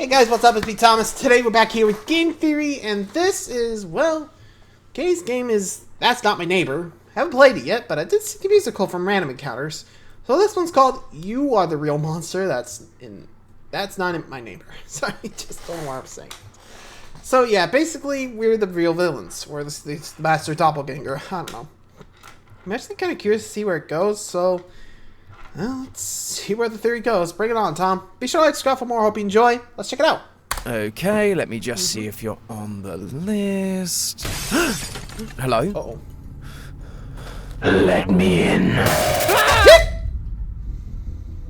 Hey guys, what's up? It's me, Thomas. Today we're back here with Game Theory, and this is, well, today's game is That's Not My Neighbor. Haven't played it yet, but I did see the musical from Random Encounters. So this one's called You Are the Real Monster. That's not my neighbor. Sorry, just don't know what I'm saying. So yeah, basically we're the real villains. We're the master doppelganger. I don't know. I'm actually kind of curious to see where it goes, so well, let's see where the theory goes. Bring it on, Tom. Be sure to like, subscribe for more. Hope you enjoy. Let's check it out. Okay, let me just see if you're on the list. Hello? Uh-oh. Let me in.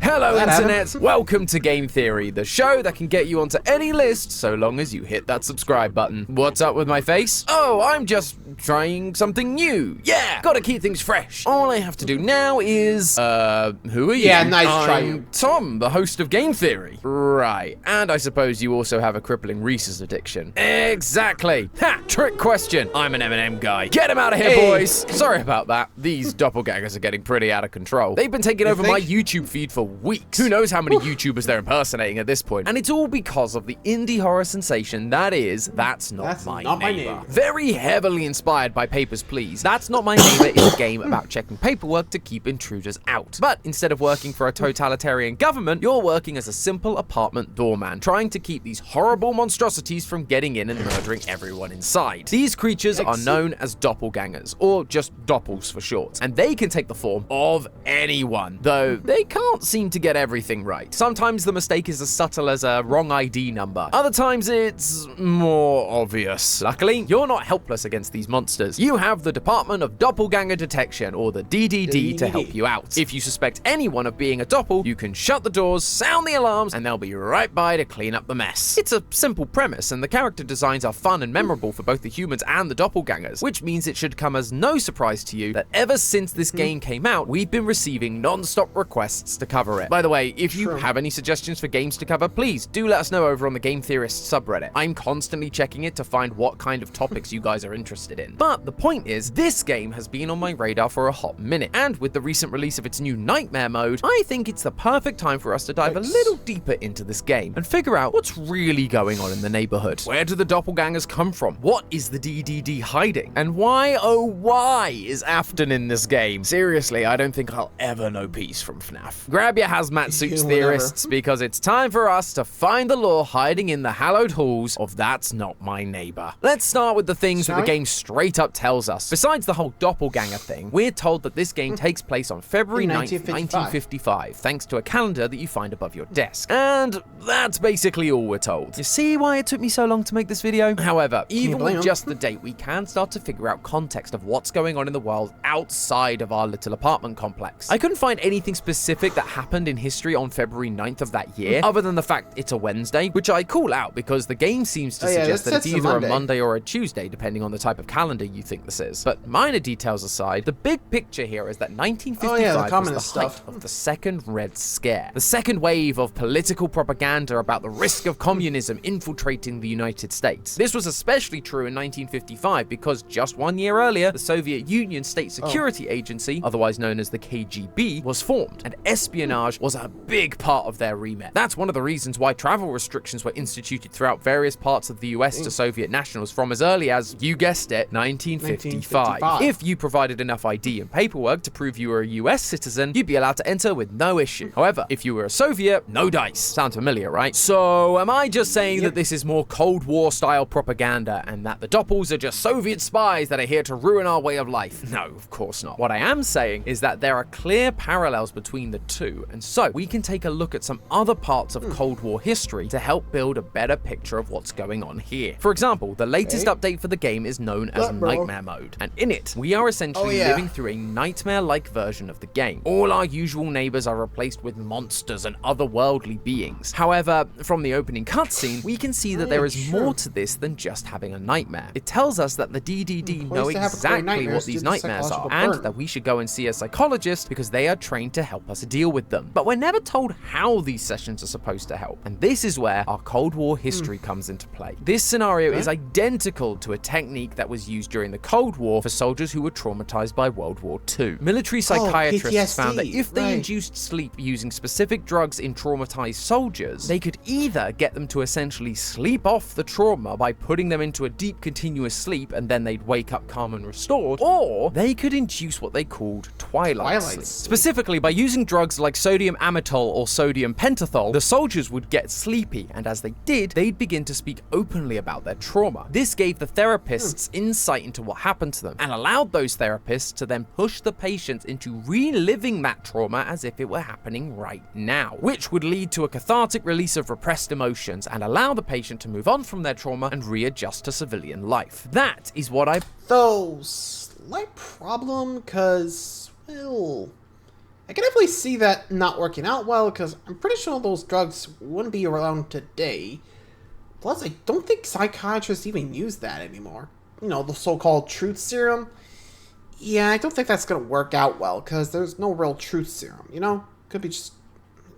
Hello, Internet! Welcome to Game Theory, the show that can get you onto any list so long as you hit that subscribe button. What's up with my face? Oh, I'm just trying something new. Yeah! Gotta keep things fresh. All I have to do now is, who are you? Yeah, nice try. I'm Tom, the host of Game Theory. Right, and I suppose you also have a crippling Reese's addiction. Exactly! Ha! Trick question. I'm an M&M guy. Get him out of here, boys! Sorry about that. These doppelgangers are getting pretty out of control. They've been taking over my YouTube feed for weeks. Who knows how many YouTubers they're impersonating at this point. And it's all because of the indie horror sensation that is That's Not My Neighbor. Very heavily inspired by Papers, Please. That's Not My Neighbor is a game about checking paperwork to keep intruders out. But instead of working for a totalitarian government, you're working as a simple apartment doorman, trying to keep these horrible monstrosities from getting in and murdering everyone inside. These creatures are known as doppelgangers, or just doppels for short, and they can take the form of anyone, though they can't seem to get everything right. Sometimes the mistake is as subtle as a wrong ID number. Other times it's more obvious. Luckily, you're not helpless against these monsters. You have the Department of Doppelganger Detection, or the DDD, to help you out. If you suspect anyone of being a doppel, you can shut the doors, sound the alarms, and they'll be right by to clean up the mess. It's a simple premise, and the character designs are fun and memorable for both the humans and the doppelgangers, which means it should come as no surprise to you that ever since this game came out, we've been receiving non-stop requests to cover it. By the way, if you have any suggestions for games to cover, please do let us know over on the Game Theorist subreddit. I'm constantly checking it to find what kind of topics you guys are interested in. But the point is, this game has been on my radar for a hot minute, and with the recent release of its new Nightmare mode, I think it's the perfect time for us to dive a little deeper into this game and figure out what's really going on in the neighborhood. Where do the doppelgangers come from? What is the DDD hiding? And why, oh why, is Afton in this game? Seriously, I don't think I'll ever know peace from FNAF. Grab your hazmat suits, theorists, because it's time for us to find the lore hiding in the hallowed halls of That's Not My Neighbor. Let's start with the things that the game straight up tells us. Besides the whole doppelganger thing, we're told that this game takes place on February 9th, 1955, thanks to a calendar that you find above your desk. And that's basically all we're told. You see why it took me so long to make this video? However, even with just the date, we can start to figure out context of what's going on in the world outside of our little apartment complex. I couldn't find anything specific that happened in history on February 9th of that year, other than the fact it's a Wednesday, which I call out because the game seems to suggest that it's either a Monday or a Tuesday, depending on the type of calendar you think this is. But minor details aside, the big picture here is that 1955 was the height of the Second Red Scare, the second wave of political propaganda about the risk of communism infiltrating the United States. This was especially true in 1955 because just 1 year earlier, the Soviet Union State Security Agency, otherwise known as the KGB, was formed, and espionage was a big part of their remit. That's one of the reasons why travel restrictions were instituted throughout various parts of the US to Soviet nationals from as early as, you guessed it, 1955. If you provided enough ID and paperwork to prove you were a US citizen, you'd be allowed to enter with no issue. However, if you were a Soviet, no dice. Sound familiar, right? So, am I just saying that this is more Cold War style propaganda and that the doppels are just Soviet spies that are here to ruin our way of life? No, of course not. What I am saying is that there are clear parallels between the two, and so we can take a look at some other parts of Cold War history to help build a better picture of what's going on here. For example, the latest update for the game is known as Nightmare Mode, and in it, we are essentially living through a nightmare-like version of the game. All our usual neighbors are replaced with monsters and otherworldly beings. However, from the opening cutscene, we can see that there is more to this than just having a nightmare. It tells us that the DDD know exactly what these nightmares are, and that we should go and see a psychologist because they are trained to help us deal with them. them. But we're never told how these sessions are supposed to help. And this is where our Cold War history comes into play. This scenario is identical to a technique that was used during the Cold War for soldiers who were traumatized by World War II. Military psychiatrists found that if they induced sleep using specific drugs in traumatized soldiers, they could either get them to essentially sleep off the trauma by putting them into a deep continuous sleep and then they'd wake up calm and restored, or they could induce what they called twilight sleep. Specifically, by using drugs like sodium amytal or sodium pentothal, the soldiers would get sleepy, and as they did, they'd begin to speak openly about their trauma. This gave the therapists insight into what happened to them and allowed those therapists to then push the patients into reliving that trauma as if it were happening right now, which would lead to a cathartic release of repressed emotions and allow the patient to move on from their trauma and readjust to civilian life. That is what Though, slight problem, because, well, I can definitely see that not working out well, because I'm pretty sure those drugs wouldn't be around today. Plus, I don't think psychiatrists even use that anymore. You know, the so-called truth serum. Yeah, I don't think that's going to work out well, because there's no real truth serum, you know? Could be just,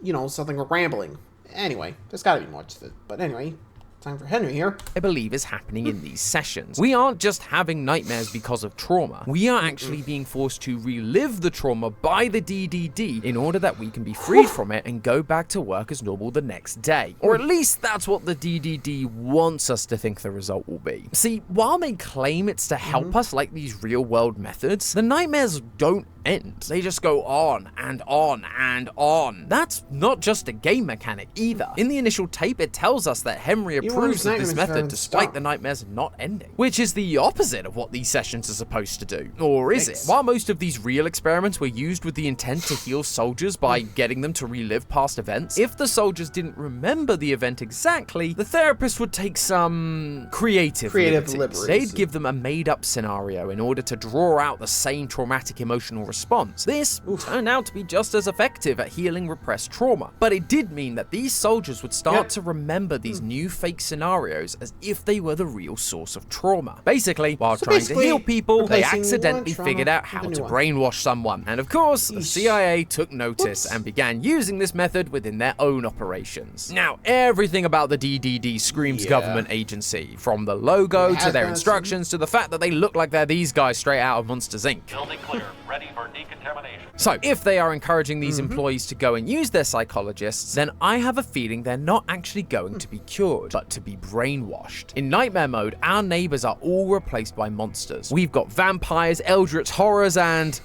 you know, something we're rambling. Anyway, there's got to be more to it. But anyway, time for Henry here. I believe is happening in these sessions. We aren't just having nightmares because of trauma. We are actually being forced to relive the trauma by the DDD in order that we can be freed from it and go back to work as normal the next day. Or at least that's what the DDD wants us to think the result will be. See, while they claim it's to help us like these real world methods, the nightmares don't end. They just go on and on and on. That's not just a game mechanic either. In the initial tape, it tells us that Henry approves of this method despite the nightmares not ending, which is the opposite of what these sessions are supposed to do. Or is it? While most of these real experiments were used with the intent to heal soldiers by getting them to relive past events, if the soldiers didn't remember the event exactly, the therapist would take some creative liberties. They'd give them a made-up scenario in order to draw out the same traumatic emotional response. This turned out to be just as effective at healing repressed trauma, but it did mean that these soldiers would start to remember these new fake scenarios as if they were the real source of trauma. Basically, while trying to heal people, they accidentally figured out how to brainwash someone. And of course, the CIA took notice and began using this method within their own operations. Now, everything about the DDD screams government agency, from the logo to their instructions to the fact that they look like they're these guys straight out of Monsters, Inc. Building clear, ready for decontamination. So, if they are encouraging these employees to go and use their psychologists, then I have a feeling they're not actually going to be cured, but to be brainwashed. In Nightmare Mode, our neighbors are all replaced by monsters. We've got vampires, eldritch horrors, and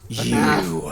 you.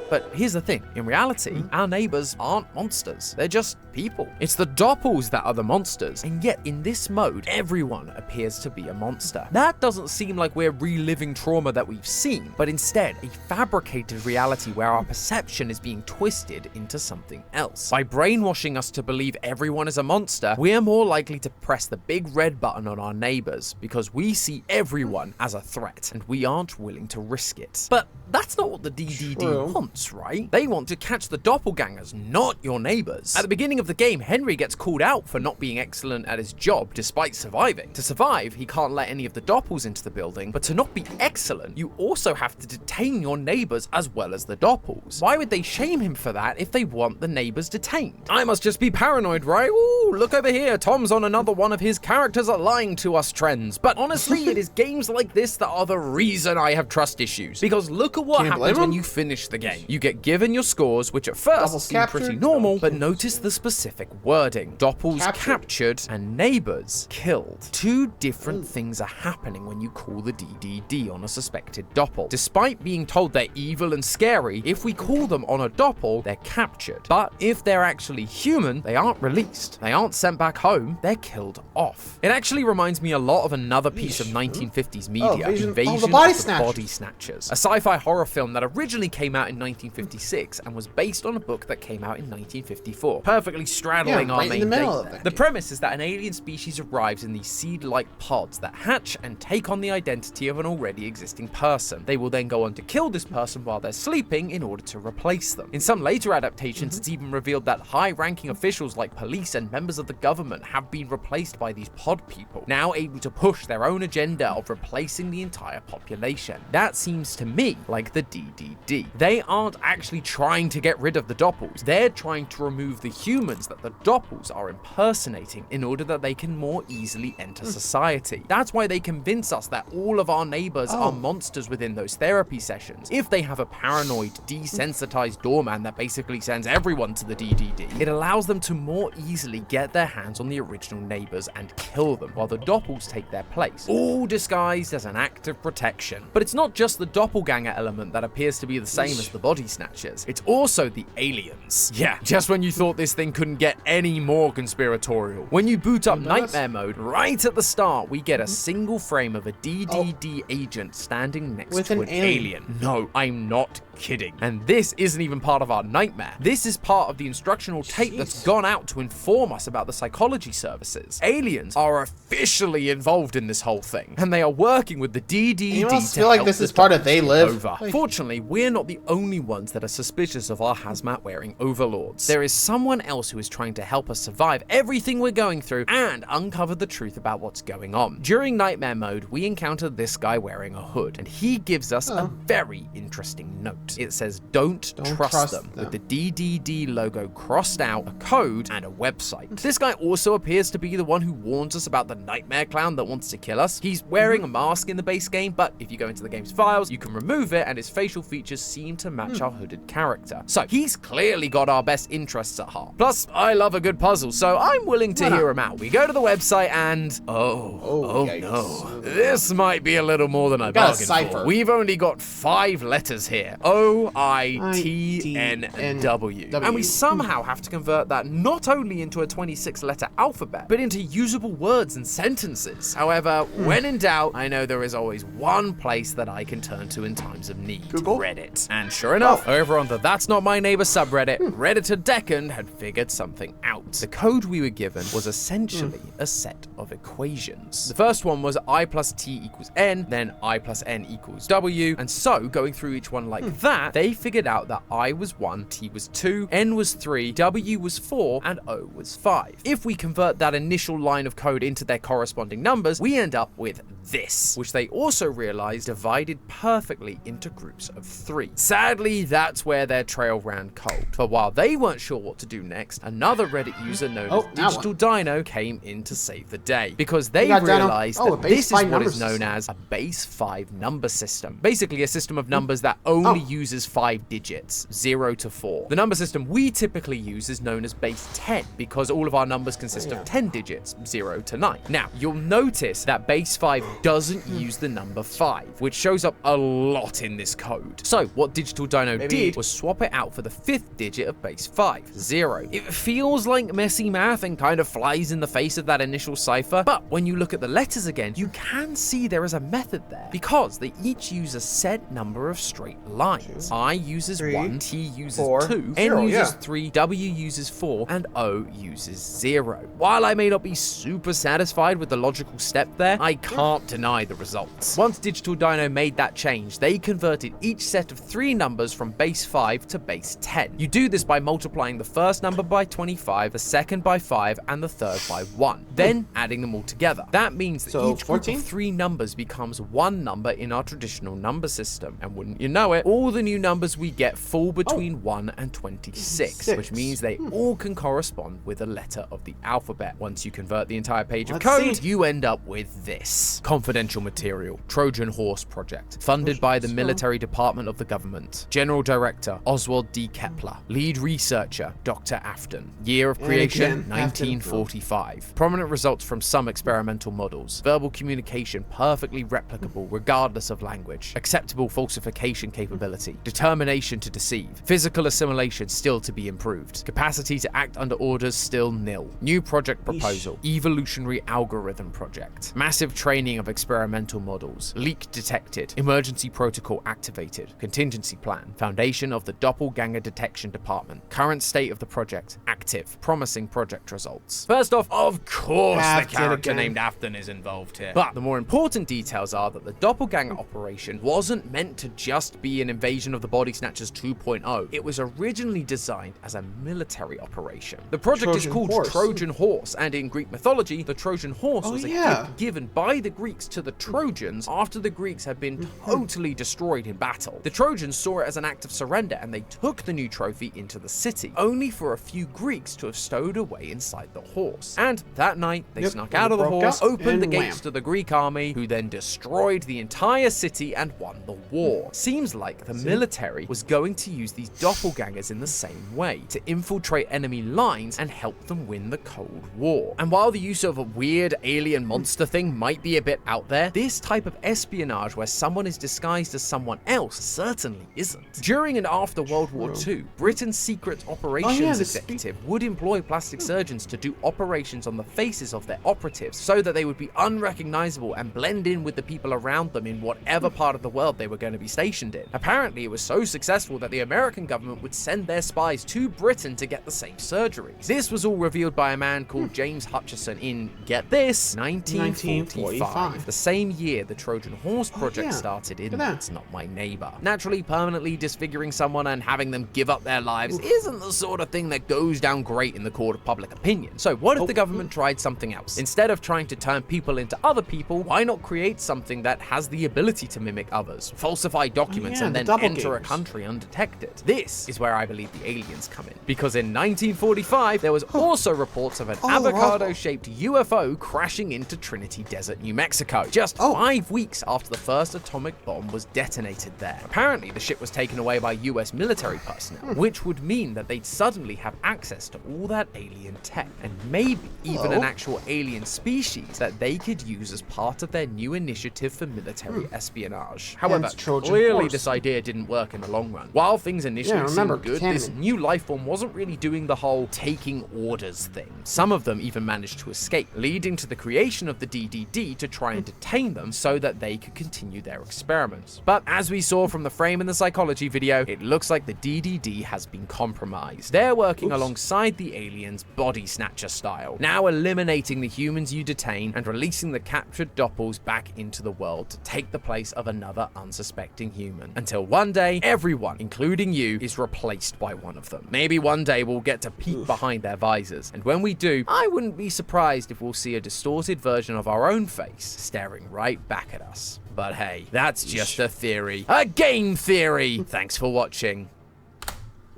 But here's the thing, in reality, our neighbors aren't monsters. They're just people. It's the doppels that are the monsters, and yet in this mode, everyone appears to be a monster. That doesn't seem like we're reliving trauma that we've seen, but instead a fabricated reality where our perception is being twisted into something else. By brainwashing us to believe everyone is a monster, we're more likely to press the big red button on our neighbors because we see everyone as a threat, and we aren't willing to risk it. But that's not what the DDD wants, right? They want to catch the doppelgangers, not your neighbors. At the beginning of the game, Henry gets called out for not being excellent at his job despite surviving. To survive, he can't let any of the doppels into the building, but to not be excellent, you also have to detain your neighbors as well as the doppels. Why would they shame him for that if they want the neighbors detained? I must just be paranoid, right? Ooh, look over here, Tom's on another one of his characters are lying to us trends. But honestly, it is games like this that are the reason I have trust issues. Because look at what happens when you finish the game. You get given your scores, which at first seem pretty normal, but notice the specific wording. Doppels captured and neighbors killed. Two different things are happening when you call the DDD on a suspected doppel. Despite being told they're evil and scary, if we call them on a doppel, they're captured. But if they're actually human, they aren't released. They aren't sent back home, they're killed off. It actually reminds me a lot of another piece of 1950s media, Invasion of the Body Snatchers, a sci-fi horror film that originally came out in 1956 and was based on a book that came out in 1954, perfectly straddling our right in main the middle date of there. it. The premise is that an alien species arrives in these seed-like pods that hatch and take on the identity of an already existing person. They will then go on to kill this person while they're sleeping in order to replace them. In some later adaptations, it's even revealed that high-ranking officials like police and members of the government have been replaced by these pod people, now able to push their own agenda of replacing the entire population. That seems to me like the DDD. They aren't actually trying to get rid of the doppels, they're trying to remove the humans that the doppels are impersonating in order that they can more easily enter society. That's why they convince us that all of our neighbors are monsters within those therapy sessions. If they have a paranoid, desensitized doorman that basically sends everyone to the DDD, it allows them to more easily get their hands on the original neighbors and kill them, while the doppels take their place, all disguised as an act of protection. But it's not just the doppelganger element that appears to be the same as the body snatchers, it's also the aliens. Yeah, just when you thought this thing couldn't get any more conspiratorial. When you boot up Nightmare mode, right at the start, we get a single frame of a DDD agent standing next With to an an alien. No, I'm not kidding. And this isn't even part of our nightmare. This is part of the instructional tape that's gone out to inform us about the psychology services. Aliens are officially involved in this whole thing, and they are working with the DDD You must to feel like help this the is part of doppels They take Live. over. Fortunately, we're not the only ones that are suspicious of our hazmat-wearing overlords. There is someone else who is trying to help us survive everything we're going through and uncover the truth about what's going on. During Nightmare mode, we encounter this guy wearing a hood, and he gives us a very interesting note. It says, don't trust them, with the DDD logo crossed out, a code, and a website. This guy also appears to be the one who warns us about the nightmare clown that wants to kill us. He's wearing a mask in the base game, but if you go into the game's files, you can remove it, and his facial features seem to match our hooded character. So he's clearly got our best interests at heart. Plus, I love a good puzzle, so I'm willing to hear him out. We go to the website and oh no, this might be a little more than I bargained for. We've only got 5 letters here. OITNW. And we somehow have to convert that not only into a 26-letter alphabet, but into usable words and sentences. However, when in doubt, I know there is always one place that I can turn to in times of need. Google? Reddit. And sure enough, over on the That's Not My Neighbor subreddit, Redditor Deccan had figured something out. The code we were given was essentially a set of equations. The first one was I plus T equals N, then I plus N equals W, and so going through each one like that, they figured out that I was 1, T was 2, N was 3, W was 4, and O was 5. If we convert that initial line of code into their corresponding numbers, we end up with this, which they also realized divided perfectly into groups of 3. Sadly, that's where their trail ran cold. But while they weren't sure what to do next, another Reddit user known as Digital Dino came in to save the day, because they realized that this is what is known as a base 5 number system. Basically a system of numbers that only uses 5 digits, 0 to 4. The number system we typically use is known as base 10, because all of our numbers consist of 10 digits, 0 to 9. Now, you'll notice that base 5 doesn't use the number 5, which shows up a lot in this code. So what Digital Dino did was swap it out for the 5th digit of base 5, 0. It feels like messy math and kind of flies in the face of that initial cipher, but when you look at the letters again, you can see there is a method there, because they each use a set number of straight lines. I uses 1, T uses 2, N uses 3, W uses 4, and O uses 0. While I may not be super satisfied with the logical step there, I can't deny the results. Once Digital Dino made that change, they converted each set of 3 numbers from base 5 to base 10. You do this by multiplying the first number by 25, the second by 5, and the third by 1, then adding them all together. That means that each group of 3 numbers becomes 1 number in our traditional number system. And wouldn't you know it, all the new numbers we get fall between 1 and 26, which means they all can correspond with a letter of the alphabet. Once you convert the entire page of code, you end up with this. Confidential material, Trojan Horse Project, funded by the Military Department of the Government. General Director, Oswald D. Kepler. Lead researcher, Dr. Afton. Year of creation, 1945. Prominent results from some experimental models. Verbal communication perfectly replicable regardless of language. Acceptable falsification capability. Determination to deceive. Physical assimilation still to be improved. Capacity to act under orders still nil. New project proposal. Evolutionary algorithm project. Massive training training of experimental models, leak detected, emergency protocol activated, contingency plan, foundation of the doppelganger detection department, current state of the project, active, promising project results. First off, of course the character named Afton is involved here. But the more important details are that the doppelganger operation wasn't meant to just be an invasion of the Body Snatchers 2.0. It was originally designed as a military operation. The project is called Trojan Horse, and in Greek mythology, the Trojan horse was a gift given by the Greeks to the Trojans after the Greeks had been totally destroyed in battle. The Trojans saw it as an act of surrender, and they took the new trophy into the city, only for a few Greeks to have stowed away inside the horse. And that night, they snuck out of the horse, opened the gates to the Greek army, who then destroyed the entire city and won the war. Seems like the military was going to use these doppelgangers in the same way, to infiltrate enemy lines and help them win the Cold War. And while the use of a weird alien monster thing might be a bit out there, this type of espionage where someone is disguised as someone else certainly isn't. During and after World War II, Britain's secret operations executive would employ plastic surgeons to do operations on the faces of their operatives so that they would be unrecognizable and blend in with the people around them in whatever part of the world they were going to be stationed in. Apparently, it was so successful that the American government would send their spies to Britain to get the same surgeries. This was all revealed by a man called James Hutchison in, get this, 1945, the same year the Trojan Horse project started in It's Not My Neighbor. Naturally, permanently disfiguring someone and having them give up their lives isn't the sort of thing that goes down great in the court of public opinion. So what if the government tried something else? Instead of trying to turn people into other people, why not create something that has the ability to mimic others, falsify documents, and then enter a country undetected? This is where I believe the aliens come in, because in 1945 there was also reports of an avocado-shaped UFO crashing into Trinity Desert, New Mexico, just 5 weeks after the first atomic bomb was detonated there. Apparently the ship was taken away by US military personnel, which would mean that they'd suddenly have access to all that alien tech, and maybe even an actual alien species that they could use as part of their new initiative for military espionage. However, clearly this idea didn't work in the long run. While things initially seemed good, this new life form wasn't really doing the whole taking orders thing. Some of them even managed to escape, leading to the creation of the DDD to try and detain them so that they could continue their experiments. But as we saw from the frame in the psychology video, it looks like the DDD has been compromised. They're working alongside the aliens Body Snatcher style, now eliminating the humans you detain and releasing the captured doppels back into the world to take the place of another unsuspecting human. Until one day, everyone, including you, is replaced by one of them. Maybe one day we'll get to peek behind their visors, and when we do, I wouldn't be surprised if we'll see a distorted version of our own face staring right back at us. But hey, that's just a theory. A game theory! Thanks for watching.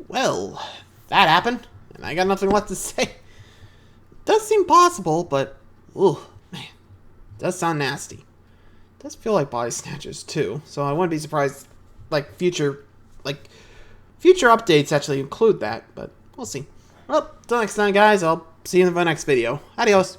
Well, that happened, and I got nothing left to say. It does seem possible, but, man, it does sound nasty. It does feel like Body Snatchers too, so I wouldn't be surprised, future updates actually include that, but we'll see. Well, till next time, guys, I'll see you in the next video. Adios.